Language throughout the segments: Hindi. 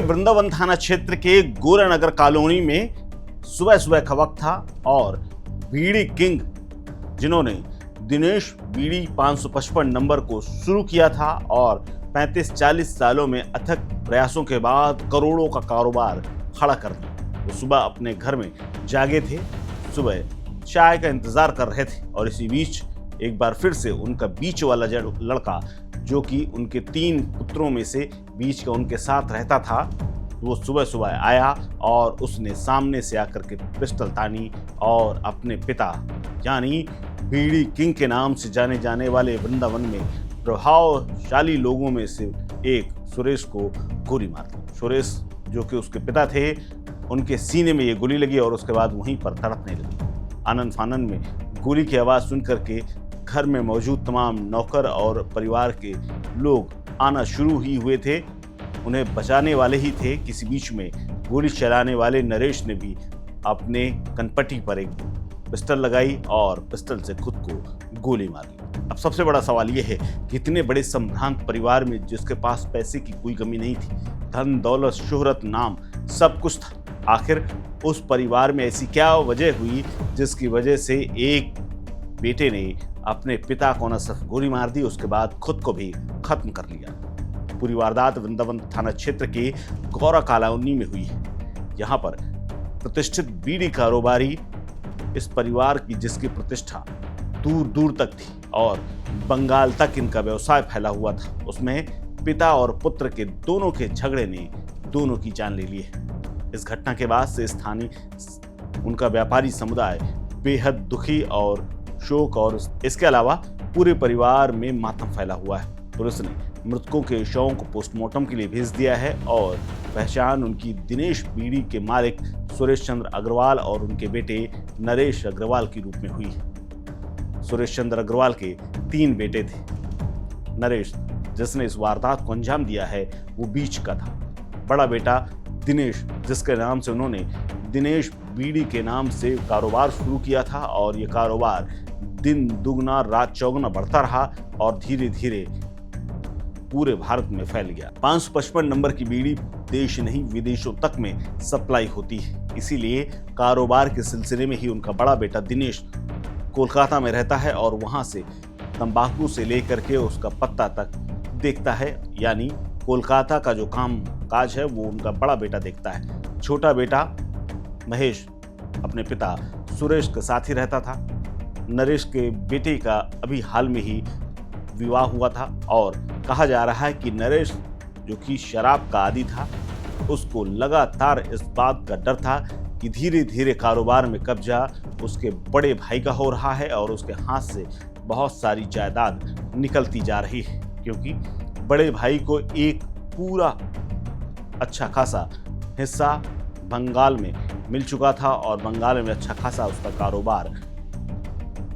वृंदावन थाना क्षेत्र के गोरानगर कॉलोनी में सुबह सुबह का वक्त था और बीड़ी किंग जिन्होंने दिनेश बीड़ी 555 नंबर को शुरू किया था और 35-40 सालों में अथक प्रयासों के बाद करोड़ों का कारोबार खड़ा कर दिया। वो सुबह अपने घर में जागे थे, सुबह चाय का इंतजार कर रहे थे और इसी बीच एक बार फिर से उनका बीच वाला लड़का जो कि उनके 3 पुत्रों में से बीच का उनके साथ रहता था, वो सुबह सुबह आया और उसने सामने से आकर के पिस्टल तानी और अपने पिता यानी बीड़ी किंग के नाम से जाने जाने वाले वृंदावन में प्रभावशाली लोगों में से एक सुरेश को गोली मार दी। सुरेश जो कि उसके पिता थे, उनके सीने में ये गोली लगी और उसके बाद वहीं पर तड़पने लगी। आनन फानन में गोली की आवाज़ सुन करके घर में मौजूद तमाम नौकर और परिवार के लोग आना शुरू ही हुए थे, उन्हें बचाने वाले ही थे। किसी बीच में गोली चलाने वाले नरेश ने भी अपने कनपट्टी पर एक पिस्टल लगाई और पिस्टल से खुद को गोली मारी। अब सबसे बड़ा सवाल यह है कि इतने बड़े संभ्रांत परिवार में जिसके पास पैसे की कोई कमी नहीं थी, धन दौलत शोहरत नाम सब कुछ था, आखिर उस परिवार में ऐसी क्या वजह हुई जिसकी वजह से एक बेटे ने अपने पिता को न सिर्फ गोली मार दी, उसके बाद खुद को भी खत्म कर लिया। पूरी वारदात वृंदावन थाना क्षेत्र के गौरा कॉलोनी में हुई है। यहाँ पर प्रतिष्ठित बीड़ी कारोबारी इस परिवार की जिसकी प्रतिष्ठा दूर दूर तक थी और बंगाल तक इनका व्यवसाय फैला हुआ था, उसमें पिता और पुत्र के दोनों के झगड़े ने दोनों की जान ले ली है। इस घटना के बाद से स्थानीय उनका व्यापारी समुदाय बेहद दुखी और शोक और इसके अलावा पूरे परिवार में मातम फैला हुआ है। पुलिस ने मृतकों के शवों को पोस्टमार्टम के लिए भेज दिया है और पहचान उनकी दिनेश बीड़ी के मालिक सुरेश चंद्र अग्रवाल और उनके बेटे नरेश अग्रवाल के रूप में हुई है। सुरेश चंद्र अग्रवाल के 3 बेटे थे। नरेश जिसने इस वारदात को अंजाम दिया है वो बीच का था। बड़ा बेटा दिनेश जिसके नाम से उन्होंने दिनेश बीड़ी के नाम से कारोबार शुरू किया था और ये कारोबार दिन दुगना रात चौगुना बढ़ता रहा और धीरे धीरे पूरे भारत में फैल गया। 555 नंबर की बीड़ी देश नहीं विदेशों तक में सप्लाई होती है, इसीलिए कारोबार के सिलसिले में ही उनका बड़ा बेटा दिनेश कोलकाता में रहता है और वहां से तंबाकू से लेकर के उसका पत्ता तक देखता है, यानी कोलकाता का जो काम काज है वो उनका बड़ा बेटा देखता है। छोटा बेटा महेश अपने पिता सुरेश के साथ ही रहता था। नरेश के बेटे का अभी हाल में ही विवाह हुआ था और कहा जा रहा है कि नरेश जो कि शराब का आदी था, उसको लगातार इस बात का डर था कि धीरे धीरे कारोबार में कब्जा उसके बड़े भाई का हो रहा है और उसके हाथ से बहुत सारी जायदाद निकलती जा रही है, क्योंकि बड़े भाई को एक पूरा अच्छा खासा हिस्सा बंगाल में मिल चुका था और बंगाल में अच्छा खासा उसका कारोबार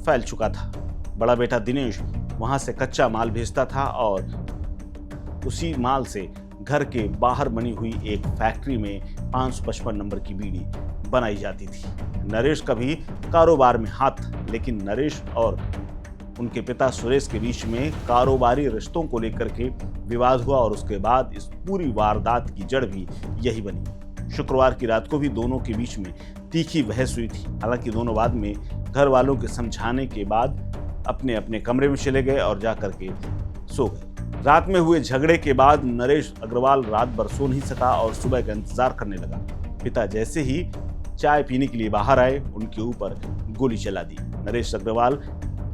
फैल चुका था। बड़ा बेटा दिनेश वहां से कच्चा माल भेजता था और उसी माल से घर के बाहर बनी हुई एक फैक्ट्री में 555 नंबर की बीड़ी बनाई जाती थी। नरेश का भी कारोबार में हाथ था, लेकिन नरेश और उनके पिता सुरेश के बीच में कारोबारी रिश्तों को लेकर के विवाद हुआ और उसके बाद इस पूरी वारदात की जड़ भी यही बनी। शुक्रवार की रात को भी दोनों के बीच में तीखी बहस हुई थी। हालांकि दोनों बाद में घर वालों के समझाने के बाद अपने अपने कमरे में चले गए और जाकर के सो गए। रात में हुए झगड़े के बाद नरेश अग्रवाल रात भर सो नहीं सका और सुबह का इंतजार करने लगा। पिता जैसे ही चाय पीने के लिए बाहर आए, उनके ऊपर गोली चला दी। नरेश अग्रवाल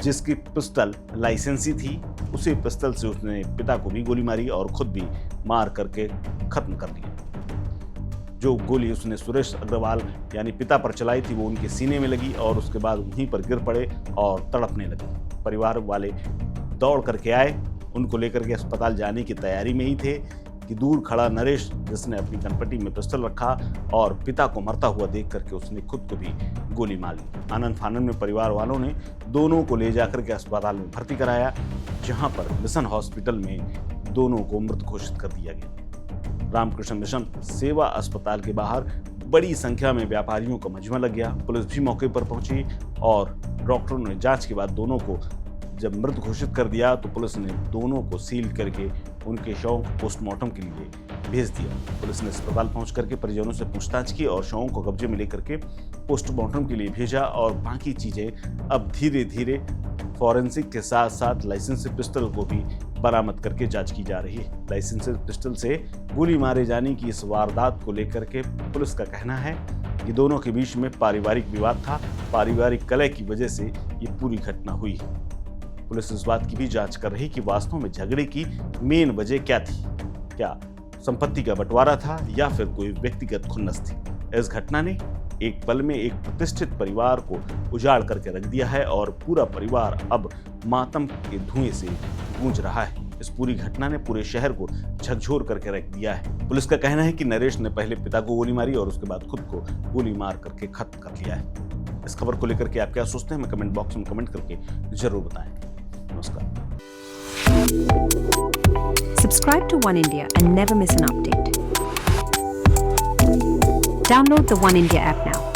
जिसकी पिस्टल लाइसेंसी थी, उसी पिस्टल से उसने पिता को भी गोली मारी और खुद भी मार करके खत्म कर दिया। जो गोली उसने सुरेश अग्रवाल यानी पिता पर चलाई थी वो उनके सीने में लगी और उसके बाद वहीं पर गिर पड़े और तड़पने लगे। परिवार वाले दौड़ करके आए, उनको लेकर के अस्पताल जाने की तैयारी में ही थे कि दूर खड़ा नरेश जिसने अपनी कनपट्टी में पिस्टल रखा और पिता को मरता हुआ देख करके उसने खुद को भी गोली मार ली। आनन फानन में परिवार वालों ने दोनों को ले जाकर के अस्पताल में भर्ती कराया, जहां पर मिशन हॉस्पिटल में दोनों को मृत घोषित कर दिया गया। रामकृष्ण मिशन सेवा अस्पताल के बाहर बड़ी संख्या में व्यापारियों का मजमा लग गया। पुलिस भी मौके पर पहुंची और डॉक्टरों ने जांच के बाद दोनों को जब मृत घोषित कर दिया तो पुलिस ने दोनों को सील करके उनके शव को पोस्टमार्टम के लिए भेज दिया। पुलिस ने अस्पताल पहुंच करके परिजनों से पूछताछ की और शवों को कब्जे में लेकर के पोस्टमार्टम के लिए भेजा और बाकी चीजें अब धीरे धीरे फॉरेंसिक के साथ साथ लाइसेंसी पिस्टल को भी बरामद करके जांच की जा रही है। लाइसेंसी पिस्टल से गोली मारे जाने की इस वारदात को लेकर के पुलिस का कहना है कि दोनों के बीच में पारिवारिक विवाद था, पारिवारिक कलह की वजह से ये पूरी घटना हुई है। पुलिस इस बात की भी जांच कर रही कि वास्तव में झगड़े की मेन वजह क्या थी, क्या संपत्ति का बंटवारा था या फिर कोई व्यक्तिगत खुन्नस थी। इस घटना ने एक पल में एक प्रतिष्ठित परिवार को उजाड़ करके रख दिया है और पूरा परिवार अब मातम के धुएं से गूंज रहा है। इस पूरी घटना ने पूरे शहर को झकझोर करके रख दिया है। पुलिस का कहना है कि नरेश ने पहले पिता को गोली मारी और उसके बाद खुद को गोली मार करके खत्म कर लिया है। इस खबर को लेकर के आप क्या सोचते हैं, हमें कमेंट बॉक्स में कमेंट करके जरूर बताएं। नमस्कार। Subscribe to One India and never miss an update. Download the One India app now.